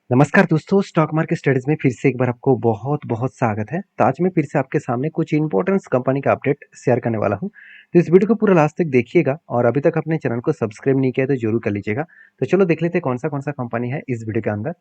नमस्कार दोस्तों, stock market studies में फिर से एक बार आपको बहुत बहुत स्वागत है। तो आज मैं फिर से आपके सामने कुछ इंपॉर्टेंट कंपनी का अपडेट शेयर करने वाला हूं। तो इस वीडियो को पूरा लास्ट तक देखिएगा और अभी तक अपने चैनल को सब्सक्राइब नहीं किया तो जरूर कर लीजिएगा। तो चलो देख लेते हैं कौन सा कंपनी है इस वीडियो के अंदर।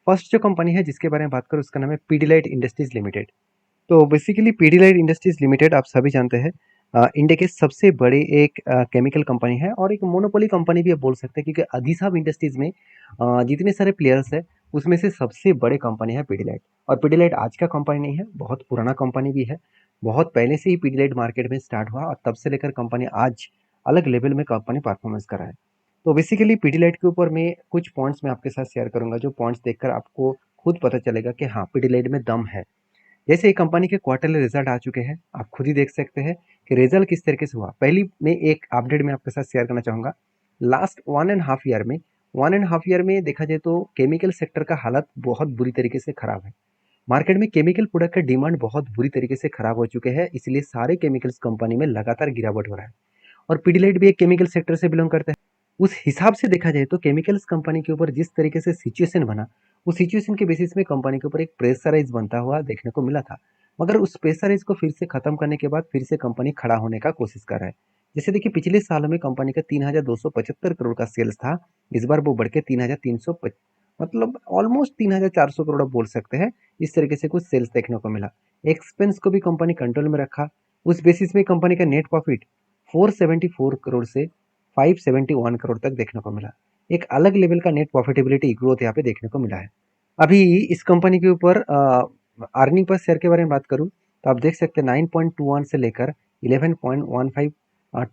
फर्स्ट जो कंपनी है जिसके बारे में बात करूँ उसका नाम है पीडीलाइट इंडस्ट्रीज लिमिटेड। तो बेसिकली पीडीलाइट इंडस्ट्रीज लिमिटेड आप सभी जानते हैं इंडिया के सबसे बड़े एक केमिकल कंपनी है और एक मोनोपोली कंपनी भी आप बोल सकते हैं, क्योंकि अधिसाब इंडस्ट्रीज में जितने सारे प्लेयर्स है उसमें से सबसे बड़े कंपनी है पीडीलाइट। और पीडीलाइट आज का कंपनी नहीं है, बहुत पुराना कंपनी भी है। बहुत पहले से ही पीडीलाइट मार्केट में स्टार्ट हुआ और तब से लेकर कंपनी आज अलग लेवल में कंपनी परफॉर्मेंस कर रहा है। तो बेसिकली पीडीलाइट के ऊपर मैं कुछ पॉइंट्स मैं आपके साथ शेयर करूंगा, जो पॉइंट्स देखकर आपको खुद पता चलेगा कि हाँ पीडीलाइट में दम है। जैसे एक कंपनी के क्वार्टरली रिजल्ट आ चुके हैं, आप खुद ही देख सकते हैं कि रिजल्ट किस तरीके से हुआ। पहली मैं एक अपडेट में आपके साथ शेयर करना चाहूंगा। लास्ट 1.5 ईयर में 1.5 ईयर में देखा जाए तो केमिकल सेक्टर का हालत बहुत बुरी तरीके से खराब है। मार्केट में केमिकल प्रोडक्ट का डिमांड बहुत बुरी तरीके से खराब हो चुके हैं, इसलिए सारे केमिकल्स कंपनी में लगातार गिरावट हो रहा है। और पीडीलाइट भी एक केमिकल सेक्टर से बिलोंग करता है। उस हिसाब से देखा जाए तो केमिकल्स कंपनी के ऊपर जिस तरीके से सिचुएशन बना, उस सिचुएशन के बेसिस में कंपनी के ऊपर एक प्रेशराइज बनता हुआ देखने को मिला था। मगर उस प्रेशराइज को फिर से खत्म करने के बाद फिर से कंपनी खड़ा होने का कोशिश कर रहा है। जैसे देखिए पिछले सालों में कंपनी का 3,275 करोड़ का सेल्स था। इस बार वो बढ़ के 3,300 मतलब ऑलमोस्ट 3,400 करोड़ आप बोल सकते हैं। इस तरीके से कुछ सेल्स देखने को मिला। एक्सपेंस को भी कंपनी कंट्रोल में रखा। उस बेसिस में कंपनी का नेट प्रॉफिट 474 करोड़ से 571 करोड़ तक देखने को मिला। एक अलग लेवल का नेट प्रॉफिटेबिलिटी ग्रोथ यहाँ पे देखने को मिला है। अभी इस कंपनी के ऊपर अर्निंग पर शेयर के बारे में बात करूं तो आप देख सकते हैं 9.21 से लेकर 11.15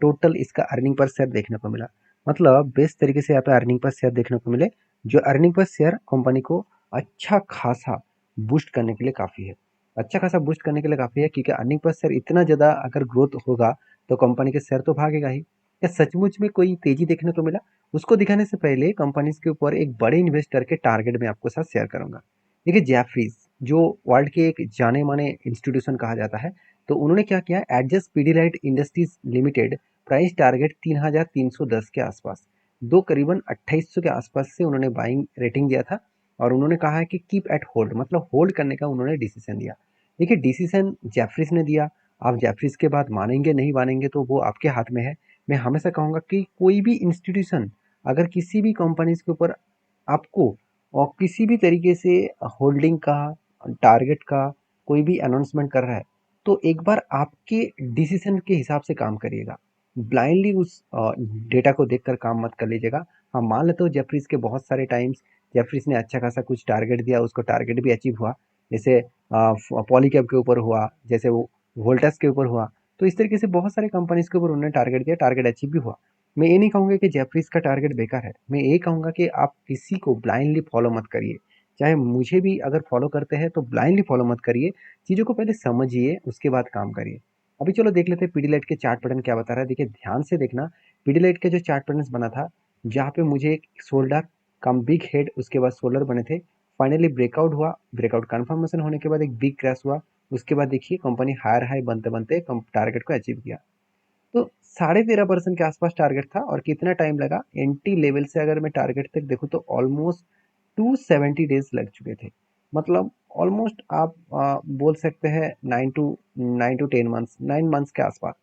टोटल इसका अर्निंग पर शेयर देखने को मिला। मतलब बेस्ट तरीके से यहाँ पे अर्निंग पर शेयर देखने को मिले, जो अर्निंग पर शेयर कंपनी को अच्छा खासा बूस्ट करने के लिए काफ़ी है। अच्छा खासा बूस्ट करने के लिए काफ़ी है, क्योंकि अर्निंग पर शेयर इतना ज़्यादा अगर ग्रोथ होगा तो कंपनी के शेयर तो भागेगा ही। क्या सचमुच में कोई तेजी देखने को मिला? उसको दिखाने से पहले कंपनीज के ऊपर एक बड़े इन्वेस्टर के टारगेट में आपको साथ शेयर करूंगा। देखिए जेफरीज, जो वर्ल्ड के एक जाने माने इंस्टीट्यूशन कहा जाता है, तो उन्होंने क्या किया, adjust Pidilite industries limited price target 3,310 के आसपास, दो करीबन 2800 के आसपास से उन्होंने बाइंग रेटिंग दिया था। और उन्होंने कहा है कि कीप एट होल्ड, मतलब होल्ड करने का उन्होंने डिसीजन दिया। देखिए डिसीजन जेफरीज ने दिया। आप जेफरीज के बाद मानेंगे नहीं मानेंगे तो वो आपके हाथ में है। मैं हमेशा कहूँगा कि कोई भी इंस्टीट्यूशन अगर किसी भी कंपनीज के ऊपर आपको और किसी भी तरीके से होल्डिंग का, टारगेट का कोई भी अनाउंसमेंट कर रहा है, तो एक बार आपके डिसीजन के हिसाब से काम करिएगा। ब्लाइंडली उस डेटा को देखकर काम मत कर लीजिएगा। हाँ मान लेते हो जेफरीज के बहुत सारे टाइम्स जेफरीज ने अच्छा खासा कुछ टारगेट दिया, उसको टारगेट भी अचीव हुआ। जैसे पॉलीकैब के ऊपर हुआ, जैसे वो वोल्टास के ऊपर हुआ। तो इस तरीके से बहुत सारे कंपनीज के ऊपर उन्होंने टारगेट दिया, टारगेट अचीव भी हुआ। मैं ये नहीं कहूँगा कि जेफरीज का टारगेट बेकार है, मैं ये कहूँगा कि आप किसी को ब्लाइंडली फॉलो मत करिए। चाहे मुझे भी अगर फॉलो करते हैं तो ब्लाइंडली फॉलो मत करिए। चीज़ों को पहले समझिए, उसके बाद काम करिए। अभी चलो देख लेते हैं पीडीलाइट के चार्ट पैटर्न क्या बता रहा है। देखिए ध्यान से देखना, पीडीलाइट के जो चार्ट पैटर्न बना था, जहाँ पे मुझे एक शोल्डर कम बिग हेड, उसके बाद शोल्डर बने थे। फाइनली ब्रेकआउट हुआ, ब्रेकआउट कन्फर्मेशन होने के बाद एक बिग क्रैश हुआ। उसके बाद देखिए कंपनी हायर हाई बनते बनते टारगेट को अचीव किया। तो 13.5% के आसपास टारगेट था। और कितना टाइम लगा एंटी लेवल से, अगर मैं टारगेट तक देखूँ तो ऑलमोस्ट 270 डेज लग चुके थे। मतलब ऑलमोस्ट आप बोल सकते हैं 9 to 10 मंथ्स, 9 मंथ्स के आसपास।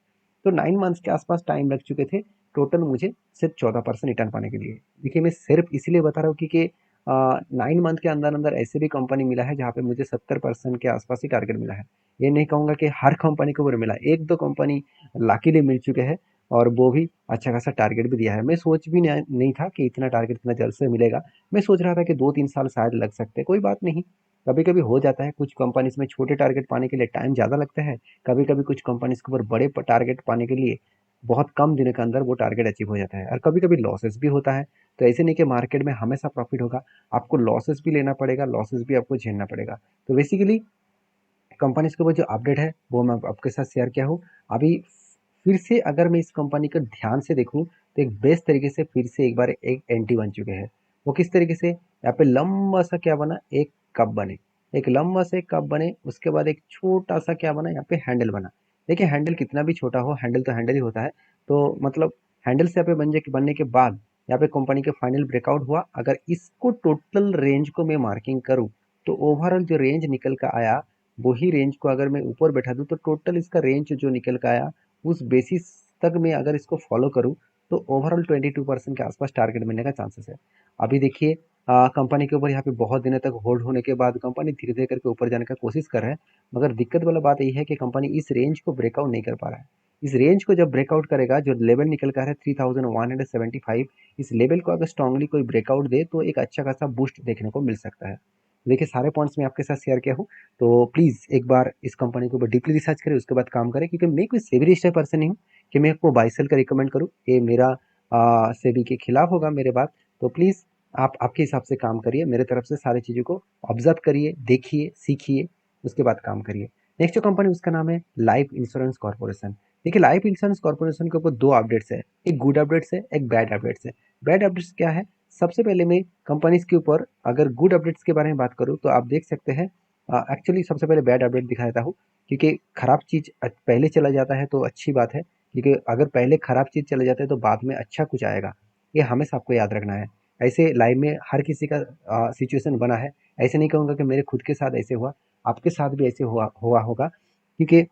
तो 9 मंथ्स के आसपास टाइम लग चुके थे टोटल मुझे सिर्फ 14% रिटर्न पाने के लिए। देखिए मैं सिर्फ इसीलिए बता रहा हूँ क्योंकि 9 मंथ के अंदर अंदर ऐसे भी कंपनी मिला है जहाँ पे मुझे 70% के आसपास ही टारगेट मिला है। ये नहीं कहूँगा कि हर कंपनी को वो मिला, एक दो कंपनी लाकीली मिल चुके हैं और वो भी अच्छा खासा टारगेट भी दिया है। मैं सोच भी नहीं था कि इतना टारगेट इतना जल्द से मिलेगा। मैं सोच रहा था कि 2-3 साल शायद लग सकते हैं, कोई बात नहीं। कभी कभी हो जाता है, कुछ कंपनीज में छोटे टारगेट पाने के लिए टाइम ज़्यादा लगता है। कभी कभी कुछ कंपनीज के ऊपर बड़े टारगेट पाने के लिए बहुत कम दिनों के अंदर वो टारगेट अचीव हो जाता है। और कभी कभी लॉसेस भी होता है। तो ऐसे नहीं कि मार्केट में हमेशा प्रॉफिट होगा, आपको लॉसेस भी लेना पड़ेगा, लॉसेस भी आपको झेलना पड़ेगा। तो बेसिकली कंपनीज के ऊपर जो अपडेट है वो मैं आपके साथ शेयर किया हूँ। अभी फिर से अगर मैं इस कंपनी को ध्यान से देखूँ तो एक बेस्ट तरीके से फिर से एक बार एक एंटी बन चुके हैं। वो किस तरीके से, यहाँ पे लंबा सा क्या बना, एक कप बने, एक लंबा सा एक कप बने, उसके बाद एक छोटा सा क्या बना, यहाँ पे हैंडल बना। देखिए हैंडल कितना भी छोटा हो, हैंडल तो हैंडल ही होता है। तो मतलब हैंडल से यहाँ पे बनने के बाद यहाँ पे कंपनी के फाइनल ब्रेकआउट हुआ। अगर इसको टोटल रेंज को मैं मार्किंग करूँ तो ओवरऑल जो रेंज निकल कर आया वही रेंज को अगर मैं ऊपर बैठा दूँ तो टोटल इसका रेंज जो निकल कर आया उस बेसिस तक मैं अगर इसको फॉलो करूँ तो ओवरऑल 22% के आसपास टारगेट मिलने का चांसेस है। अभी देखिए कंपनी के ऊपर यहाँ पे बहुत दिनों तक होल्ड होने के बाद कंपनी धीरे धीरे करके ऊपर जाने का कोशिश कर रहा है, मगर दिक्कत वाला बात यही है कि कंपनी इस रेंज को ब्रेकआउट नहीं कर पा रहा है। इस रेंज को जब ब्रेकआउट करेगा, जो लेवल निकल कर है 3175, इस लेवल को अगर स्ट्रांगली कोई ब्रेकआउट दे तो एक अच्छा खासा बूस्ट देखने को मिल सकता है। देखिए सारे पॉइंट्स मैं आपके साथ शेयर किया हूँ, तो प्लीज़ एक बार इस कंपनी के ऊपर डीपली रिसर्च करें, उसके बाद काम करें, क्योंकि मैं कोई सेबी रजिस्टर्ड पर्सन नहीं हूँ कि मैं आपको बाई सेल का रिकमेंड करूँ। ये मेरा सेबी के खिलाफ होगा मेरे बात। तो प्लीज़ आप आपके हिसाब से काम करिए, मेरे तरफ से सारी चीज़ों को ऑब्जर्व करिए, देखिए, सीखिए, उसके बाद काम करिए। नेक्स्ट जो कंपनी उसका नाम है लाइफ इंश्योरेंस कॉर्पोरेशन। देखिए लाइफ इंश्योरेंस कॉर्पोरेशन के ऊपर दो अपडेट्स है, एक गुड अपडेट्स है, एक बैड अपडेट्स है। बैड अपडेट्स क्या है? सबसे पहले मैं कंपनीज के ऊपर अगर गुड अपडेट्स के बारे में बात करूँ तो आप देख सकते हैं, एक्चुअली सबसे पहले बैड अपडेट दिखा देता हूँ, क्योंकि खराब चीज़ पहले चला जाता है तो अच्छी बात है, क्योंकि अगर पहले खराब चीज़ चले जाते हैं तो बाद में अच्छा कुछ आएगा, ये हमेशा आपको याद रखना है। ऐसे लाइफ में हर किसी का सिचुएशन बना है, ऐसे नहीं कहूँगा कि मेरे खुद के साथ ऐसे हुआ, आपके साथ भी ऐसे हुआ हुआ होगा, क्योंकि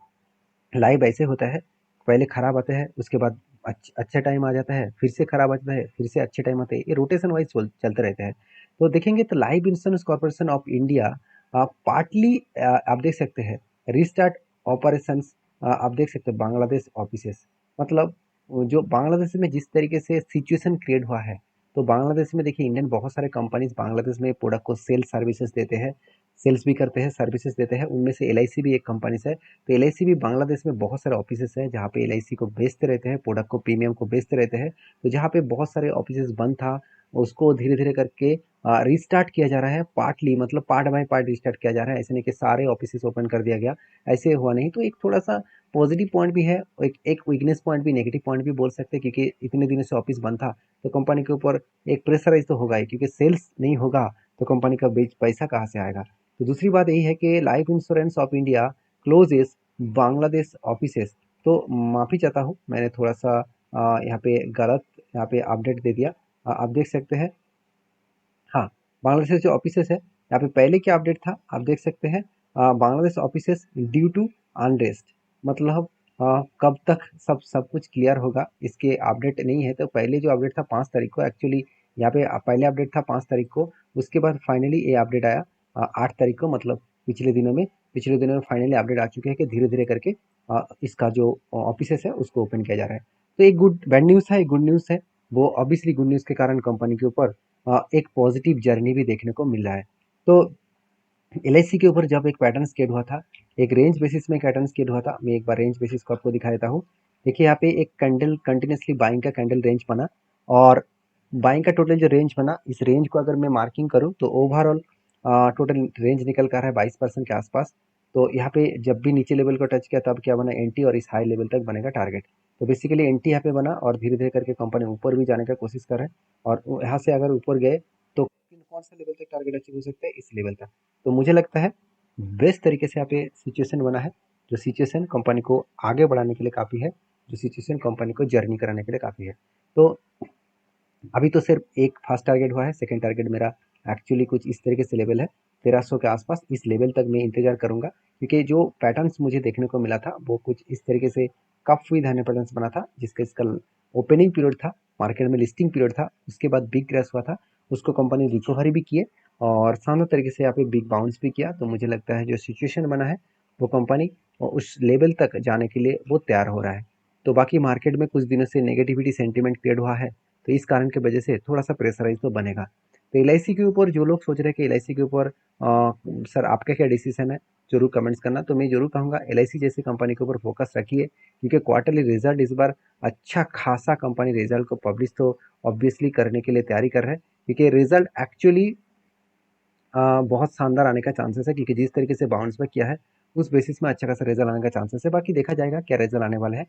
लाइफ ऐसे होता है, पहले खराब आता है, उसके बाद अच्छा टाइम आ जाता है, फिर से खराब आता है, फिर से अच्छे टाइम आते हैं, ये रोटेशन वाइज चलते रहते हैं। तो देखेंगे तो life insurance corporation of India partly आप देख सकते हैं रिस्टार्ट ऑपरेशंस, आप देख सकते हैं बांग्लादेश ऑफिसेस, मतलब जो बांग्लादेश में जिस तरीके से सिचुएशन क्रिएट हुआ है, तो बांग्लादेश में देखिए इंडियन बहुत सारे कंपनीज बांग्लादेश में प्रोडक्ट को सेल सर्विसेज देते हैं, सेल्स भी करते हैं, सर्विसेज देते हैं, उनमें से एल भी एक कंपनी है। तो एल भी बांग्लादेश में बहुत सारे ऑफिसेस हैं जहाँ पे एल को बेचते रहते हैं, प्रोडक्ट को प्रीमियम को बेचते रहते हैं। तो जहाँ पे बहुत सारे ऑफिसेस बंद था, उसको धीरे धीरे करके रिस्टार्ट किया जा रहा है, पार्टली मतलब पार्ट बाय पार्ट रिस्टार्ट किया जा रहा है, ऐसे नहीं कि सारे ऑफिसेस ओपन कर दिया गया, ऐसे हुआ नहीं। तो एक थोड़ा सा पॉजिटिव पॉइंट भी है, एक वीकनेस पॉइंट भी, नेगेटिव पॉइंट भी बोल सकते हैं, क्योंकि इतने दिनों से ऑफिस बंद था तो कंपनी के ऊपर एक प्रेशराइज तो होगा ही, क्योंकि सेल्स नहीं होगा तो कंपनी का पैसा कहाँ से आएगा। तो दूसरी बात यही है कि life insurance of India closes Bangladesh offices. तो माफ़ी चाहता हूँ, मैंने थोड़ा सा यहाँ पे गलत यहाँ पे अपडेट दे दिया। आप देख सकते हैं, हाँ, बांग्लादेश जो ऑफिसेस है यहाँ पे पहले क्या अपडेट था आप देख सकते हैं, Bangladesh offices due to unrest, मतलब कब तक सब कुछ क्लियर होगा इसके अपडेट नहीं है। तो पहले जो अपडेट था 5 तारीख को, एक्चुअली यहाँ पे पहले अपडेट था 5 तारीख को, उसके बाद फाइनली ये अपडेट आया 8 तारीख को, मतलब पिछले दिनों में फाइनली अपडेट आ चुके हैं कि धीरे धीरे करके इसका जो ऑफिसेस है उसको ओपन किया जा रहा है। तो एक गुड बैड न्यूज़ है, एक गुड न्यूज़ है, वो ऑब्वियसली गुड न्यूज़ के कारण कंपनी के ऊपर एक पॉजिटिव जर्नी भी देखने को मिल रहा है। तो एल के ऊपर जब एक पैटर्न स्केट हुआ था, एक रेंज बेसिस में पैटर्न स्केट हुआ था, मैं एक बार रेंज बेसिस को आपको दिखा देता हूँ। देखिए यहाँ पे एक कैंडल कंटिन्यूसली बाइंग का कैंडल रेंज बना, और बाइंग का टोटल जो रेंज बना, इस रेंज को अगर मैं मार्किंग करूँ तो ओवरऑल टोटल रेंज निकल कर रहा है 22% के आसपास। तो यहाँ पे जब भी नीचे लेवल को टच किया तब क्या बना, एंटी, और इस हाई लेवल तक बनेगा टारगेट। तो बेसिकली एंटी यहाँ पे बना और धीरे धीरे करके कंपनी ऊपर भी जाने का कोशिश कर रहे हैं, और यहाँ से अगर ऊपर गए तो कौन सा लेवल तक टारगेट अचीव हो सकता है, इस लेवल तक। तो मुझे लगता है बेस्ट तरीके से यहाँ पे सिचुएशन बना है, जो सिचुएशन कंपनी को आगे बढ़ाने के लिए काफ़ी है, जो सिचुएशन कंपनी को जर्नी कराने के लिए काफ़ी है। तो अभी तो सिर्फ एक फर्स्ट टारगेट हुआ है, सेकंड टारगेट मेरा एक्चुअली कुछ इस तरीके से लेवल है 1300 के आसपास, इस लेवल तक मैं इंतजार करूंगा, क्योंकि जो पैटर्न्स मुझे देखने को मिला था वो कुछ इस तरीके से कप हुई धाने पैटर्न्स बना था, जिसका इसका ओपनिंग पीरियड था, मार्केट में लिस्टिंग पीरियड था, उसके बाद बिग क्रैश हुआ था, उसको कंपनी रिकवरी भी किए और शानदार तरीके से यहाँ पे बिग बाउंस भी किया। तो मुझे लगता है जो सिचुएशन बना है वो कंपनी उस लेवल तक जाने के लिए वो तैयार हो रहा है। तो बाकी मार्केट में कुछ दिनों से नेगेटिविटी सेंटीमेंट क्रिएट हुआ है, तो इस कारण की वजह से थोड़ा सा प्रेशराइज तो बनेगा। तो एल के ऊपर जो लोग सोच रहे हैं कि एल के ऊपर सर आपका क्या डिसीजन है, जरूर कमेंट्स करना। तो मैं जरूर कहूँगा एल जैसी कंपनी के ऊपर फोकस रखिए, क्योंकि क्वार्टरली रिजल्ट इस बार अच्छा खासा कंपनी रिजल्ट को पब्लिश तो ऑब्वियसली करने के लिए तैयारी कर रहे हैं, क्योंकि रिजल्ट एक्चुअली बहुत शानदार आने का चांसेस है, क्योंकि जिस तरीके से बाउंस बैक किया है उस बेसिस में अच्छा खासा रिजल्ट आने का चांसेस है। बाकी देखा जाएगा क्या रिजल्ट आने वाला है।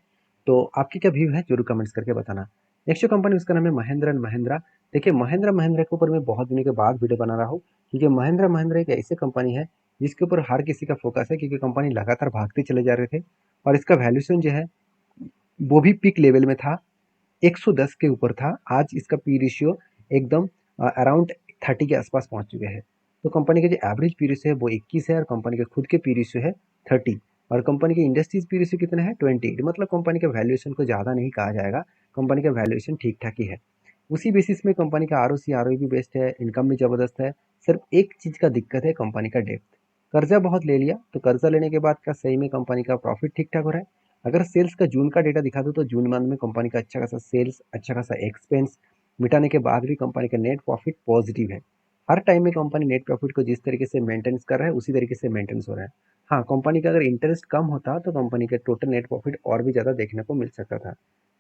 तो आपकी क्या व्यू है जरूर कमेंट्स करके बताना। नेक्स्ट जो कंपनी उसका नाम है महिंद्रा एंड महिंद्रा। देखिए महिंद्रा महिंद्रा के ऊपर मैं बहुत दिनों के बाद वीडियो बना रहा हूँ, क्योंकि महिंद्रा महिंद्रा एक ऐसी कंपनी है जिसके ऊपर हर किसी का फोकस है, क्योंकि कंपनी लगातार भागते चले जा रहे थे और इसका वैल्यूएशन जो है वो भी पीक लेवल में था। 110 के ऊपर था, आज इसका पी रेशियो एकदम अराउंड 30 के आसपास पहुंच चुके हैं। तो कंपनी का जो एवरेज पी रेशियो है वो 21 है और कंपनी के खुद के पी रेशियो है 30 और कंपनी के इंडस्ट्रीज पी रेशियो कितना है 20। मतलब कंपनी के वैल्यूएशन को ज़्यादा नहीं कहा जाएगा, कंपनी का वैल्यूएशन ठीक ठाक ही है। उसी बेसिस में कंपनी का आरओसी आरओई भी बेस्ट है, इनकम भी ज़बरदस्त है। सिर्फ एक चीज़ का दिक्कत है कंपनी का डेप्थ। कर्जा बहुत ले लिया, तो कर्जा लेने के बाद क्या सही में कंपनी का प्रॉफिट ठीक ठाक हो रहा है? अगर सेल्स का जून का डेटा दिखा दूँ तो जून मंथ में कंपनी का अच्छा खासा सेल्स, अच्छा खासा एक्सपेंस मिटाने के बाद भी कंपनी का नेट प्रॉफिट पॉजिटिव है। हर टाइम में कंपनी नेट प्रॉफिट को जिस तरीके से मेंटेनेंस कर रहा है उसी तरीके से मेंटेनेंस हो रहा है। हाँ, कंपनी का अगर इंटरेस्ट कम होता तो कंपनी का टोटल नेट प्रॉफिट और भी ज़्यादा देखने को मिल सकता था।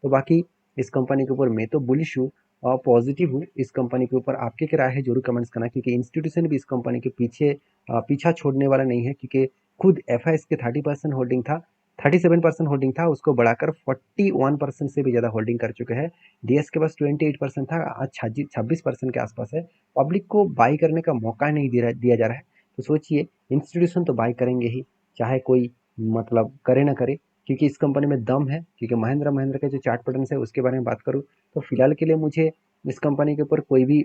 तो बाकी इस कंपनी के ऊपर मैं तो बुलिश हूँ और पॉजिटिव हूँ। इस कंपनी के ऊपर आपकी क्या राय है जरूर कमेंट्स करना, क्योंकि इंस्टीट्यूशन भी इस कंपनी के पीछे पीछा छोड़ने वाला नहीं है, क्योंकि खुद एफ के 30% होल्डिंग था, 37% होल्डिंग था, उसको बढ़ाकर 41% से भी ज़्यादा होल्डिंग कर चुके हैं। डीएस के पास 28% था, आज 26% के आसपास है। पब्लिक को बाई करने का मौका नहीं दिया जा रहा है। तो सोचिए, इंस्टीट्यूशन तो बाई करेंगे ही, चाहे कोई मतलब करे ना करे, क्योंकि इस कंपनी में दम है। क्योंकि महिंद्रा महिंद्रा का जो चार्ट पैटर्न है उसके बारे में बात करूँ तो फिलहाल के लिए मुझे इस कंपनी के ऊपर कोई भी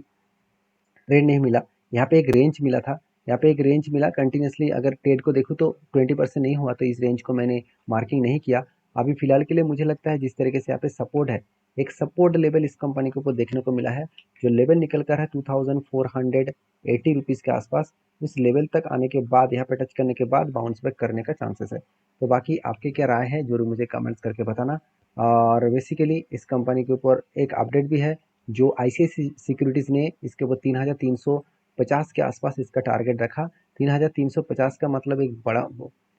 ट्रेड नहीं मिला। यहाँ पे एक रेंज मिला था, यहाँ पे एक रेंज मिला कंटिन्यूसली। अगर ट्रेड को देखूँ तो 20% नहीं हुआ, तो इस रेंज को मैंने मार्किंग नहीं किया। अभी फिलहाल के लिए मुझे लगता है जिस तरीके से यहाँ पे सपोर्ट है, एक सपोर्ट लेवल इस कंपनी के ऊपर देखने को मिला है, जो लेवल निकल कर है 2480 रुपीज़ के आसपास। उस लेवल तक आने के बाद, यहाँ पे टच करने के बाद बाउंस बैक करने का चांसेस है। तो बाकी आपकी क्या राय है जरूर मुझे कमेंट्स करके बताना। और बेसिकली इस कंपनी के ऊपर एक अपडेट भी है, जो आईसीआईसी सिक्योरिटीज़ ने इसके ऊपर 3350 के आसपास इसका टारगेट रखा। 3350 का मतलब एक बड़ा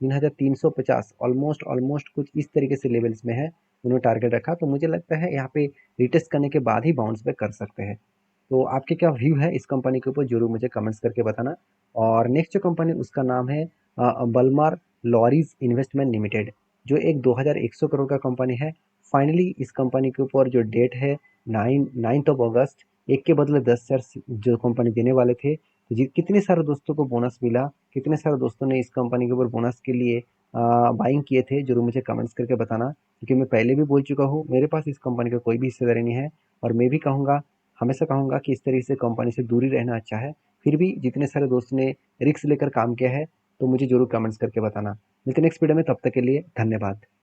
3350 ऑलमोस्ट ऑलमोस्ट कुछ इस तरीके से लेवल्स में है, उन्होंने टारगेट रखा। तो मुझे लगता है यहाँ पे रिटेस्ट करने के बाद ही बाउंस बैक कर सकते हैं। तो आपके क्या व्यू है इस कंपनी के ऊपर जरूर मुझे कमेंट्स करके बताना। और नेक्स्ट जो कंपनी उसका नाम है बलमार लॉरीज इन्वेस्टमेंट लिमिटेड, जो एक 2100 करोड़ का कंपनी है। फाइनली इस कंपनी के ऊपर जो डेट है 9 अगस्त, एक के बदले 10 शेयर जो कंपनी देने वाले थे। तो कितने सारे दोस्तों को बोनस मिला, कितने सारे दोस्तों ने इस कंपनी के ऊपर बोनस के लिए बाइंग किए थे, जरूर मुझे कमेंट्स करके बताना। क्योंकि मैं पहले भी बोल चुका हूँ, मेरे पास इस कंपनी का कोई भी हिस्सेदारी नहीं है। और मैं भी कहूँगा, हमेशा कहूँगा कि इस तरीके से कंपनी से दूरी रहना अच्छा है। फिर भी जितने सारे दोस्त ने रिस्क लेकर काम किया है, तो मुझे जरूर कमेंट्स करके बताना। मिलते नेक्स्ट वीडियो में, तब तक के लिए धन्यवाद।